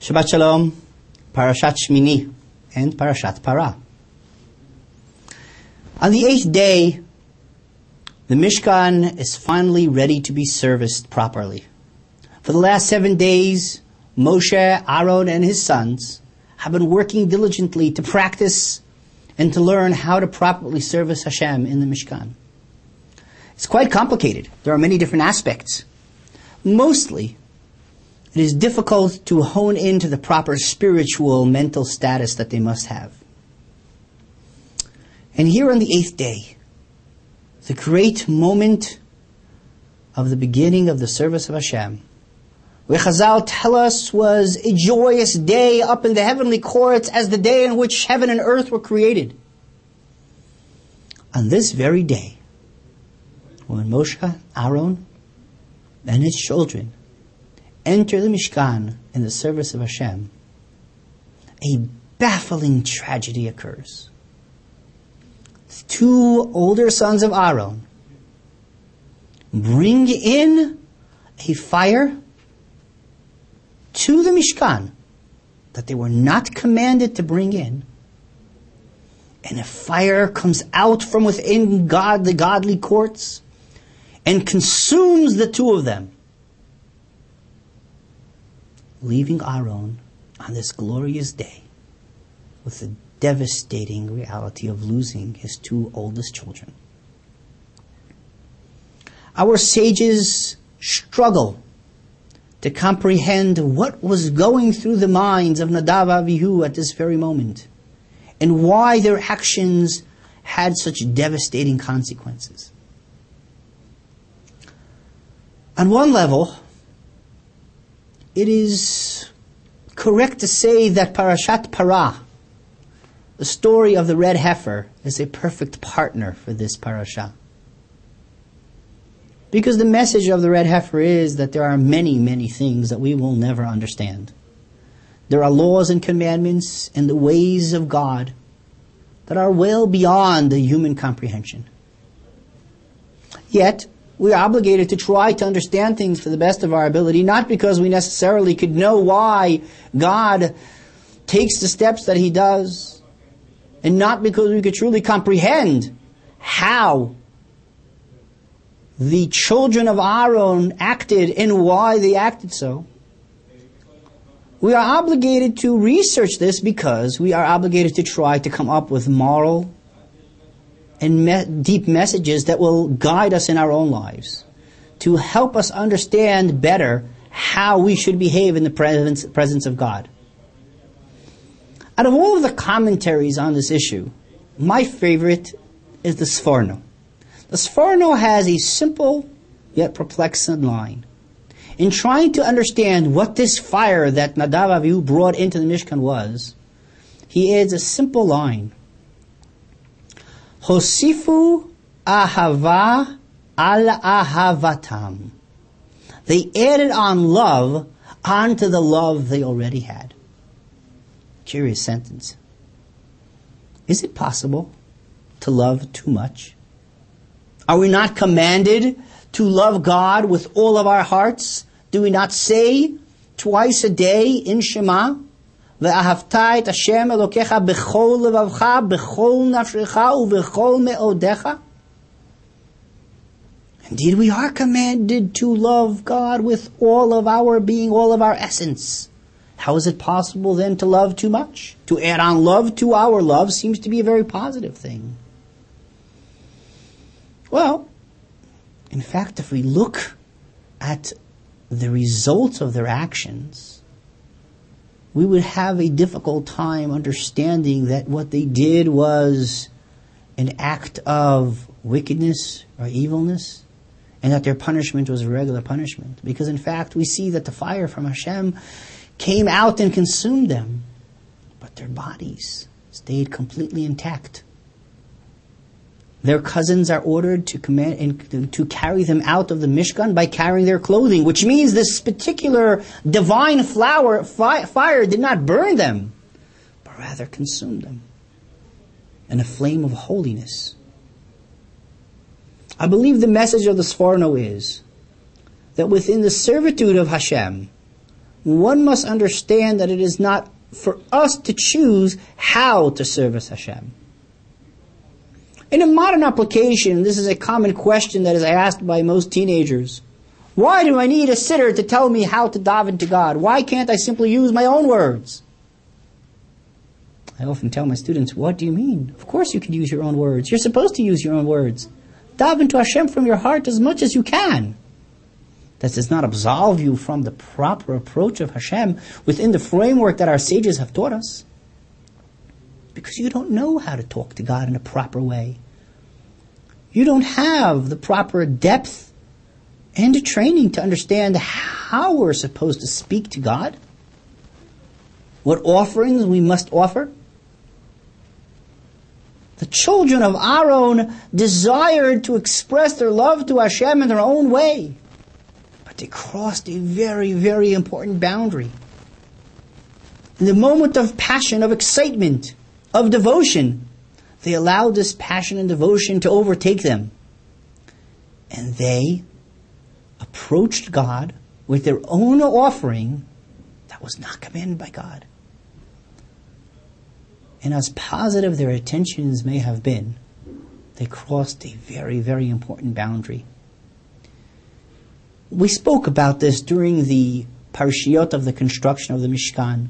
Shabbat Shalom, Parashat Shmini, and Parashat Parah. On the 8th day, the Mishkan is finally ready to be serviced properly. For the last 7 days, Moshe, Aaron, and his sons have been working diligently to practice and to learn how to properly service Hashem in the Mishkan. It's quite complicated. There are many different aspects. Mostly, it is difficult to hone into the proper spiritual, mental status that they must have. And here on the 8th day, the great moment of the beginning of the service of Hashem, where Chazal tell us was a joyous day up in the heavenly courts as the day in which heaven and earth were created. On this very day, when Moshe, Aaron, and his children enter the Mishkan in the service of Hashem, a baffling tragedy occurs. The 2 older sons of Aaron bring in a fire to the Mishkan that they were not commanded to bring in. And a fire comes out from within the godly courts and consumes the 2 of them, leaving Aaron on this glorious day with the devastating reality of losing his 2 oldest children. Our sages struggle to comprehend what was going through the minds of Nadav and Avihu at this very moment, and why their actions had such devastating consequences. On one level, it is correct to say that Parashat Parah, the story of the red heifer, is a perfect partner for this parasha. Because the message of the red heifer is that there are many, many things that we will never understand. There are laws and commandments and the ways of God that are well beyond the human comprehension. Yet, we are obligated to try to understand things to the best of our ability, not because we necessarily could know why God takes the steps that He does, and not because we could truly comprehend how the children of Aaron acted and why they acted so. We are obligated to research this because we are obligated to try to come up with moral and deep messages that will guide us in our own lives, to help us understand better how we should behave in the presence of God. Out of all of the commentaries on this issue, my favorite is the Sforno. The Sforno has a simple yet perplexing line. In trying to understand what this fire that Nadav and Avihu brought into the Mishkan was, he adds a simple line. Hosifu ahava al ahavatam. They added on love onto the love they already had. Curious sentence. Is it possible to love too much? Are we not commanded to love God with all of our hearts? Do we not say twice a day in Shema, Ve'ahavta et Hashem Elokecha b'chol levavcha, b'chol nafshecha, u'b'chol me'odecha? Indeed, we are commanded to love God with all of our being, all of our essence. How is it possible then to love too much? To add on love to our love seems to be a very positive thing. Well, in fact, if we look at the results of their actions, we would have a difficult time understanding that what they did was an act of wickedness or evilness, and that their punishment was a regular punishment. Because in fact, we see that the fire from Hashem came out and consumed them, but their bodies stayed completely intact. Their cousins are ordered to carry them out of the Mishkan by carrying their clothing, which means this particular divine fire did not burn them, but rather consumed them in a flame of holiness. I believe the message of the Sforno is that within the servitude of Hashem, one must understand that it is not for us to choose how to service Hashem. In a modern application, this is a common question that is asked by most teenagers. Why do I need a sitter to tell me how to daven to God? Why can't I simply use my own words? I often tell my students, what do you mean? Of course you can use your own words. You're supposed to use your own words. Daven to Hashem from your heart as much as you can. That does not absolve you from the proper approach of Hashem within the framework that our sages have taught us. Because you don't know how to talk to God in a proper way. You don't have the proper depth and training to understand how we're supposed to speak to God. What offerings we must offer. The children of Aaron desired to express their love to Hashem in their own way. But they crossed a very, very important boundary. In the moment of passion, of excitement, of devotion, they allowed this passion and devotion to overtake them. And they approached God with their own offering that was not commanded by God. And as positive their intentions may have been, they crossed a very, very important boundary. We spoke about this during the parashiyot of the construction of the Mishkan,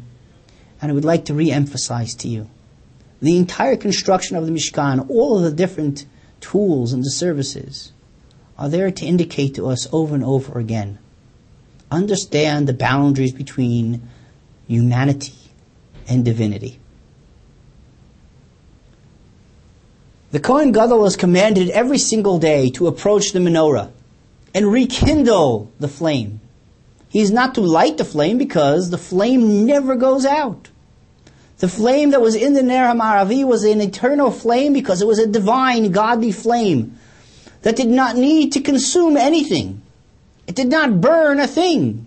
and I would like to re-emphasize to you. The entire construction of the Mishkan, all of the different tools and the services, are there to indicate to us over and over again. Understand the boundaries between humanity and divinity. The Kohen Gadol was commanded every single day to approach the menorah and rekindle the flame. He is not to light the flame because the flame never goes out. The flame that was in the Ner HaMaravi was an eternal flame because it was a divine, godly flame that did not need to consume anything. It did not burn a thing.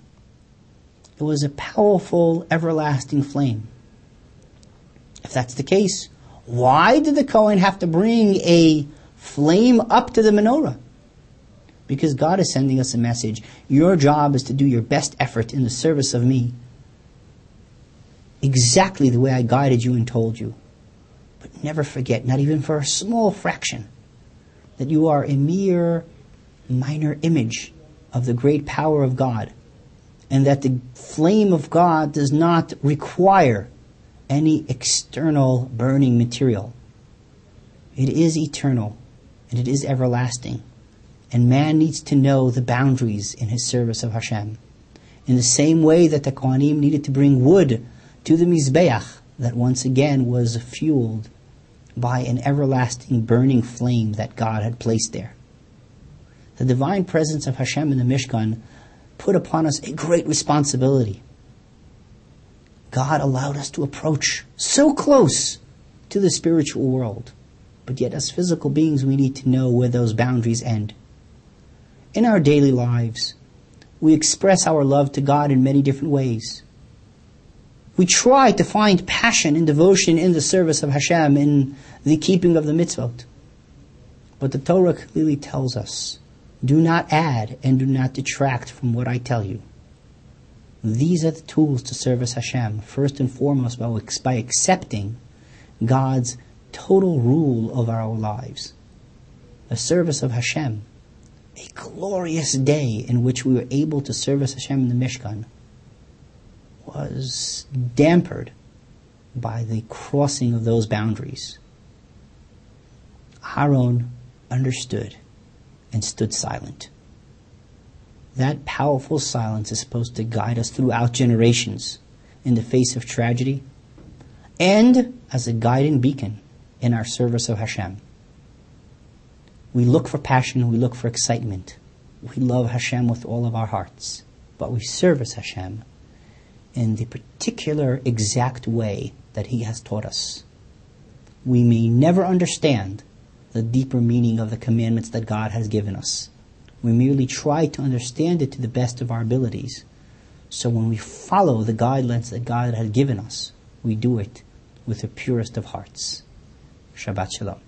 It was a powerful, everlasting flame. If that's the case, why did the Kohen have to bring a flame up to the menorah? Because God is sending us a message. Your job is to do your best effort in the service of me. Exactly the way I guided you and told you. But never forget, not even for a small fraction, that you are a mere minor image of the great power of God. And that the flame of God does not require any external burning material. It is eternal and it is everlasting. And man needs to know the boundaries in his service of Hashem. In the same way that the Kohanim needed to bring wood to the Mizbeach, that once again was fueled by an everlasting burning flame that God had placed there. The divine presence of Hashem in the Mishkan put upon us a great responsibility. God allowed us to approach so close to the spiritual world. But yet as physical beings we need to know where those boundaries end. In our daily lives, we express our love to God in many different ways. We try to find passion and devotion in the service of Hashem, in the keeping of the mitzvot. But the Torah clearly tells us, do not add and do not detract from what I tell you. These are the tools to service Hashem, first and foremost by accepting God's total rule of our lives. The service of Hashem, a glorious day in which we were able to service Hashem in the Mishkan, was dampered by the crossing of those boundaries. Aaron understood and stood silent. That powerful silence is supposed to guide us throughout generations in the face of tragedy and as a guiding beacon in our service of Hashem. We look for passion, we look for excitement. We love Hashem with all of our hearts, but we service Hashem in the particular exact way that He has taught us. We may never understand the deeper meaning of the commandments that God has given us. We merely try to understand it to the best of our abilities. So when we follow the guidelines that God has given us, we do it with the purest of hearts. Shabbat Shalom.